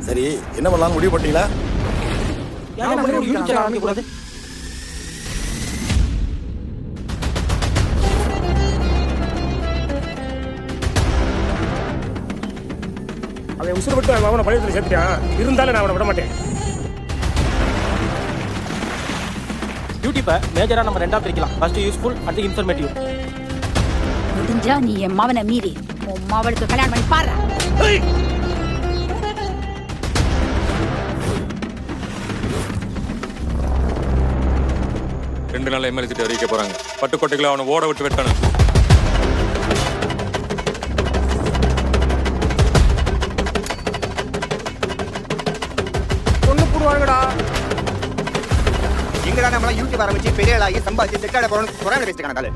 சரி, என்ன பண்ணலாம்னு முடிவு பண்ணிட்டீங்களா? அவன் உசுரப்பட்டு அவனை பழையத்தில் சேர்த்துட்டான். இருந்தாலும் நான் அவனை விட மாட்டேன். டியூட்டி இப்ப மேஜரா நம்ம ரெண்டா பிரிக்கலாம். ஃபர்ஸ்ட் யூஸ்ஃபுல், அடுத்து இன்ஃபர்மேட்டிவ். முடிஞ்சா நீ என் மாவனை மீறி உன் மாவளுக்கு கல்யாணம் பண்ணி பாரு. 2 நாள் எம்எல்ஏ அறிவிக்க போறாங்க. பட்டுக்கோட்டைகளை அவனை ஓட விட்டு வெட்டணும். ஒண்ணு போடுவாங்கடா. எங்கடா நம்மள யூடியூப் ஆரம்பிச்சு பெரிய ஆளாகி சம்பாதிச்சு செட்டாட போறோம்னு குறான பேசிட்டு கணக்கால.